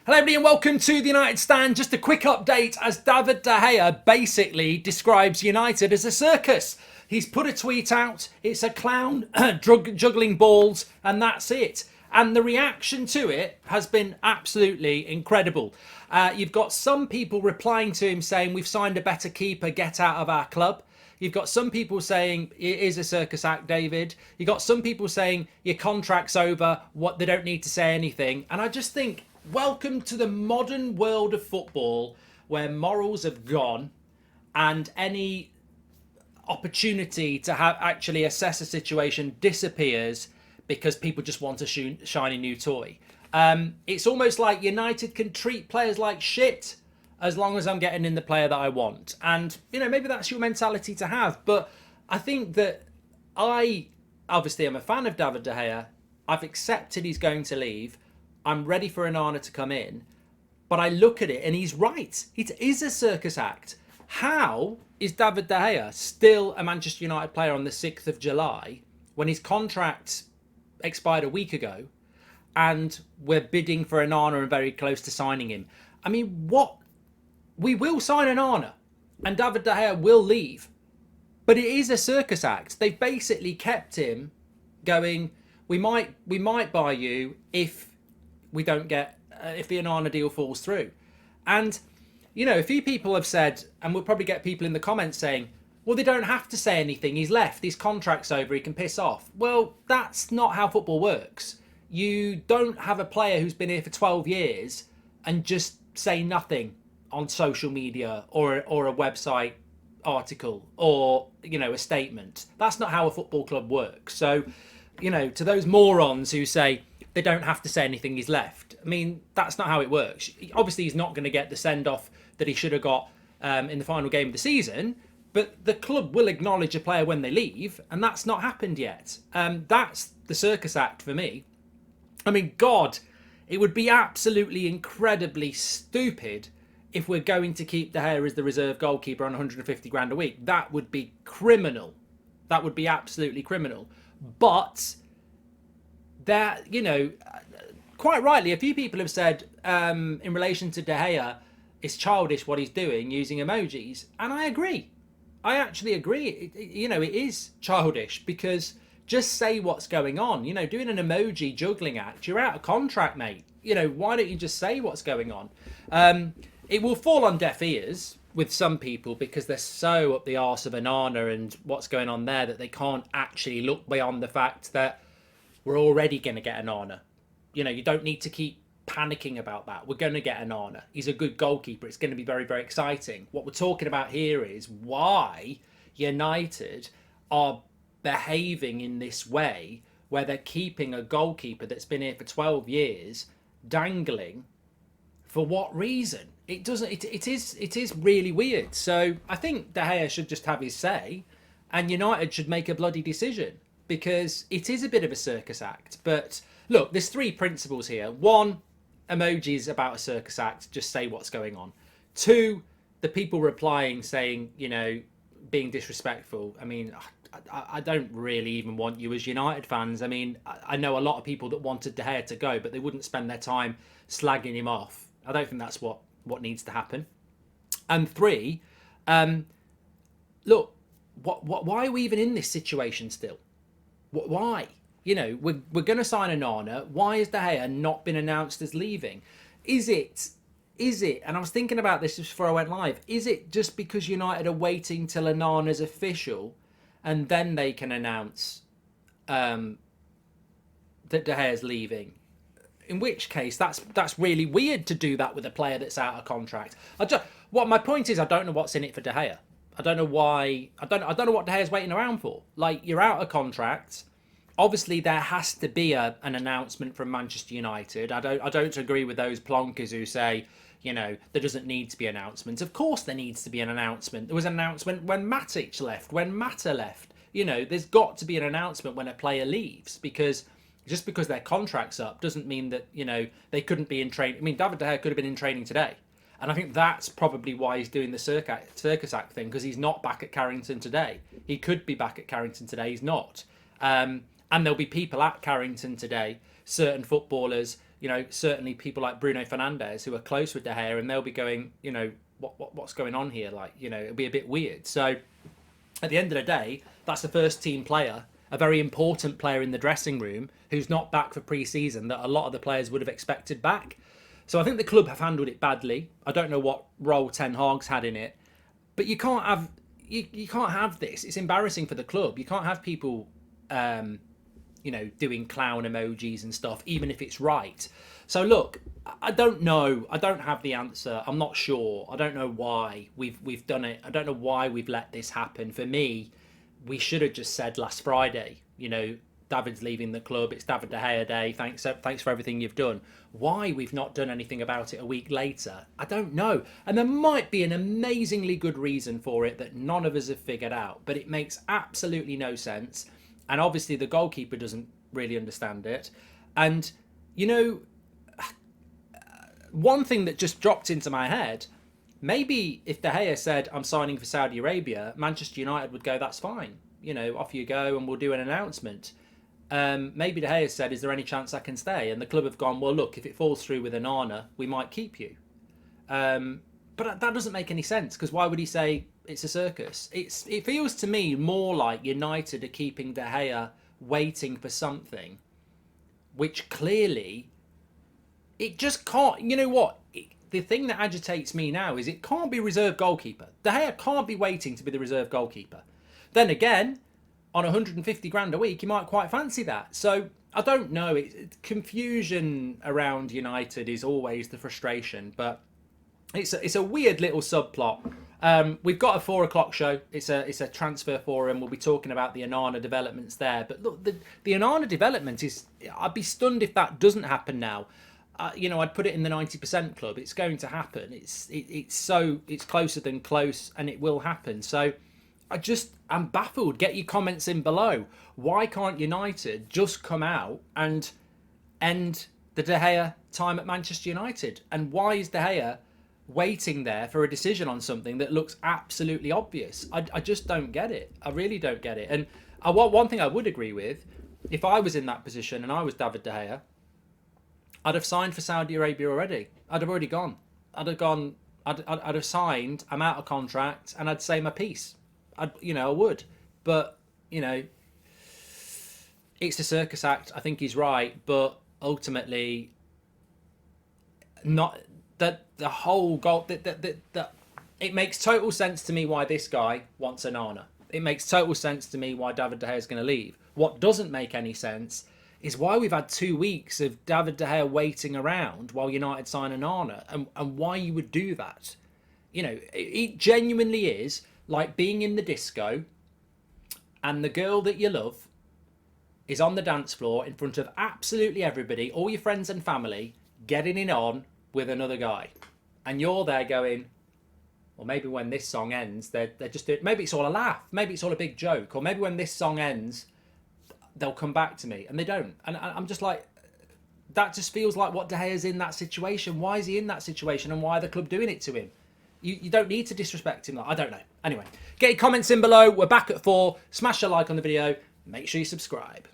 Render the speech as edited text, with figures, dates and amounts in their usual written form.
Hello everybody and welcome to the United Stand. Just a quick update as David De Gea basically describes United as a circus. He's put a tweet out, it's a clown juggling balls and that's it. And the reaction to it has been absolutely incredible. You've got some people replying to him saying, we've signed a better keeper, get out of our club. You've got some people saying it is a circus act, David. You've got some people saying your contract's over, what they don't need to say anything. And I just think, welcome to the modern world of football where morals have gone and any opportunity to actually assess a situation disappears because people just want a shiny new toy. It's almost like United can treat players like shit as long as I'm getting in the player that I want. And, you know, maybe that's your mentality to have. But I think that I obviously am a fan of David De Gea. I've accepted he's going to leave. I'm ready for Onana to come in. But I look at it and he's right. It is a circus act. How is David De Gea still a Manchester United player on the 6th of July when his contract expired a week ago and we're bidding for Onana and very close to signing him? I mean, what? We will sign Onana and David De Gea will leave. But it is a circus act. They've basically kept him going, we might buy you if we don't get, if the Onana deal falls through. And, you know, a few people have said, and we'll probably get people in the comments saying, well, they don't have to say anything. He's left. His contract's over. He can piss off. Well, that's not how football works. You don't have a player who's been here for 12 years and just say nothing on social media or a website article or, you know, a statement. That's not how a football club works. So, you know, to those morons who say they don't have to say anything, he's left. I mean, that's not how it works. Obviously, he's not going to get the send-off that he should have got in the final game of the season, but the club will acknowledge a player when they leave, and that's not happened yet. That's the circus act for me. I mean, God, it would be absolutely incredibly stupid if we're going to keep De Gea as the reserve goalkeeper on 150 grand a week. That would be criminal. That would be absolutely criminal. But that, you know, quite rightly, a few people have said in relation to De Gea, it's childish what he's doing using emojis. And I agree. I actually agree. You know, it is childish because just say what's going on. You know, doing an emoji juggling act, you're out of contract, mate. You know, why don't you just say what's going on? It will fall on deaf ears with some people because they're so up the arse of Onana and what's going on there that they can't actually look beyond the fact that we're already going to get Onana. You know, you don't need to keep panicking about that. We're going to get Onana. He's a good goalkeeper. It's going to be very, very exciting. What we're talking about here is why United are behaving in this way where they're keeping a goalkeeper that's been here for 12 years dangling. For what reason? It doesn't. It is really weird. So I think De Gea should just have his say, and United should make a bloody decision because it is a bit of a circus act. But look, there's three principles here. One, emojis about a circus act. Just say what's going on. Two, the people replying saying, you know, being disrespectful. I mean, I don't really even want you as United fans. I mean, I know a lot of people that wanted De Gea to go, but they wouldn't spend their time slagging him off. I don't think that's what needs to happen. And three, look, why are we even in this situation still? Why? You know, we're going to sign Onana. Why has De Gea not been announced as leaving? Is it? And I was thinking about this just before I went live. Is it just because United are waiting till Onana's official, and then they can announce that De Gea's leaving? In which case, that's really weird to do that with a player that's out of contract. My point is, I don't know what's in it for De Gea. I don't know why. I don't know what De Gea's waiting around for. Like, you're out of contract. Obviously, there has to be an announcement from Manchester United. I don't agree with those plonkers who say, you know, there doesn't need to be announcements. Of course, there needs to be an announcement. There was an announcement when Matic left, when Mata left. You know, there's got to be an announcement when a player leaves because. Just because their contract's up doesn't mean that, you know, they couldn't be in training. I mean, David De Gea could have been in training today. And I think that's probably why he's doing the circus act thing, because he's not back at Carrington today. He could be back at Carrington today. He's not. And there'll be people at Carrington today, certain footballers, you know, certainly people like Bruno Fernandes who are close with De Gea, and they'll be going, you know, what's going on here? Like, you know, it'll be a bit weird. So at the end of the day, that's the first team player, a very important player in the dressing room, who's not back for pre-season, that a lot of the players would have expected back. So I think the club have handled it badly. I don't know what role Ten Hag's had in it, but you can't have you can't have this. It's embarrassing for the club. You can't have people, you know, doing clown emojis and stuff, even if it's right. So look, I don't know. I don't have the answer. I'm not sure. I don't know why we've done it. I don't know why we've let this happen. For me, we should have just said last Friday, you know, David's leaving the club. It's David De Gea day. Thanks for everything you've done. Why we've not done anything about it a week later, I don't know. And there might be an amazingly good reason for it that none of us have figured out. But it makes absolutely no sense. And obviously the goalkeeper doesn't really understand it. And, you know, one thing that just dropped into my head, maybe if De Gea said, I'm signing for Saudi Arabia, Manchester United would go, that's fine. You know, off you go and we'll do an announcement. Maybe De Gea said, is there any chance I can stay? And the club have gone, well, look, if it falls through with Onana, we might keep you. But that doesn't make any sense, because why would he say it's a circus? It feels to me more like United are keeping De Gea waiting for something, which clearly it just can't. You know what? The thing that agitates me now is it can't be reserve goalkeeper. De Gea can't be waiting to be the reserve goalkeeper. Then again, on 150 grand a week, you might quite fancy that. So I don't know. Confusion around United is always the frustration, but it's a weird little subplot. We've got a 4 o'clock show. It's a transfer forum. We'll be talking about the Onana developments there. But look, the Onana development is. I'd be stunned if that doesn't happen now. You know, I'd put it in the 90% club. It's going to happen. It's closer than close, and it will happen. So I'm baffled. Get your comments in below. Why can't United just come out and end the De Gea time at Manchester United? And why is De Gea waiting there for a decision on something that looks absolutely obvious? I just don't get it. I really don't get it. And one thing I would agree with, if I was in that position and I was David De Gea, I'd have signed for Saudi Arabia already. I'd have already gone. I'd have signed. I'm out of contract, and I'd say my piece. I would. But, you know, it's a circus act. I think he's right, but ultimately, not that the whole goal. That it makes total sense to me why this guy wants Onana. It makes total sense to me why David De Gea is going to leave. What doesn't make any sense is why we've had 2 weeks of David De Gea waiting around while United sign Onana, and why you would do that. You know, it genuinely is like being in the disco and the girl that you love is on the dance floor in front of absolutely everybody, all your friends and family, getting it on with another guy. And you're there going, well, maybe when this song ends, they're just doing, maybe it's all a laugh, maybe it's all a big joke, or maybe when this song ends, they'll come back to me, and they don't. And I'm just like, that just feels like what De Gea's in that situation. Why is he in that situation, and why are the club doing it to him? You don't need to disrespect him. I don't know. Anyway, get your comments in below. We're back at 4. Smash a like on the video. Make sure you subscribe.